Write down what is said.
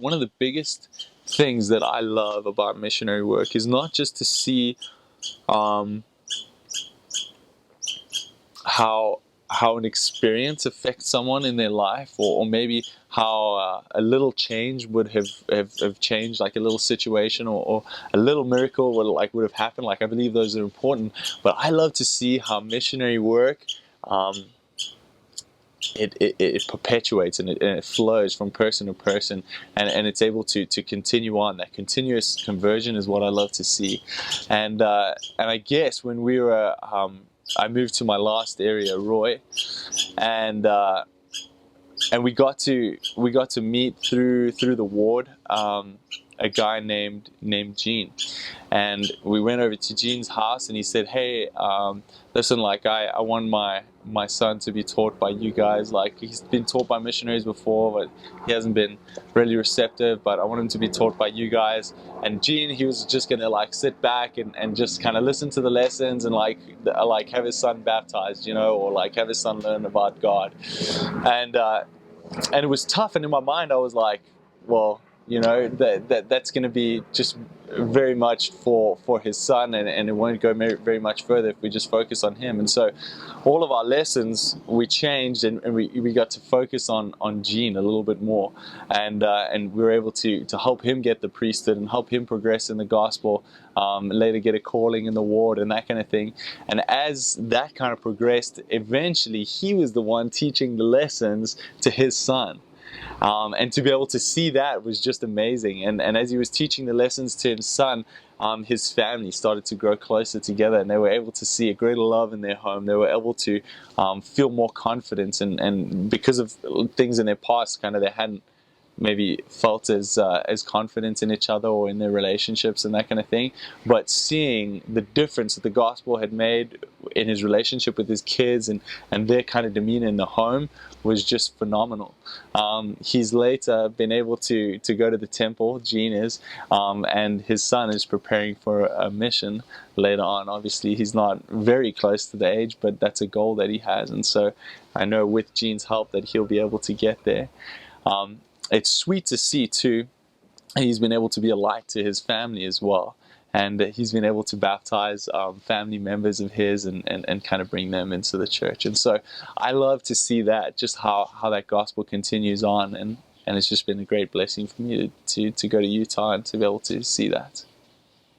one of the biggest things that I love about missionary work is not just to see um, how an experience affects someone in their life, or maybe how a little change would have changed, like a little situation, or a little miracle would have happened. Like, I believe those are important, but I love to see how missionary work it perpetuates and it flows from person to person, and it's able to continue on. That continuous conversion is what I love to see. And I guess when we were I moved to my last area, Roy, and we got to meet through the ward a guy named Gene, and we went over to Gene's house, and he said, "Hey, listen, like I want my son to be taught by you guys. Like, he's been taught by missionaries before, but he hasn't been really receptive. But I want him to be taught by you guys." And Gene, he was just gonna like sit back and just kind of listen to the lessons and like have his son baptized, or like have his son learn about God. And it was tough. And in my mind, I was like, well, that's going to be just very much for his son, and it won't go very much further if we just focus on him. And so all of our lessons, we changed, and we got to focus on Gene a little bit more, and we were able to help him get the priesthood and help him progress in the gospel, later get a calling in the ward and that kind of thing. And as that kind of progressed, eventually he was the one teaching the lessons to his son. And to be able to see that was just amazing. And as he was teaching the lessons to his son, his family started to grow closer together, and they were able to see a greater love in their home. They were able to feel more confidence, and because of things in their past, kind of they hadn't maybe felt as confident in each other or in their relationships and that kind of thing. But seeing the difference that the gospel had made in his relationship with his kids and their kind of demeanor in the home was just phenomenal. He's later been able to go to the temple, Gene is, and his son is preparing for a mission later on. Obviously, he's not very close to the age, but that's a goal that he has. And so I know with Gene's help that he'll be able to get there. It's sweet to see too, he's been able to be a light to his family as well. And he's been able to baptize family members of his and kind of bring them into the church. And so I love to see that, just how that gospel continues on. And it's just been a great blessing for me to go to Utah and to be able to see that.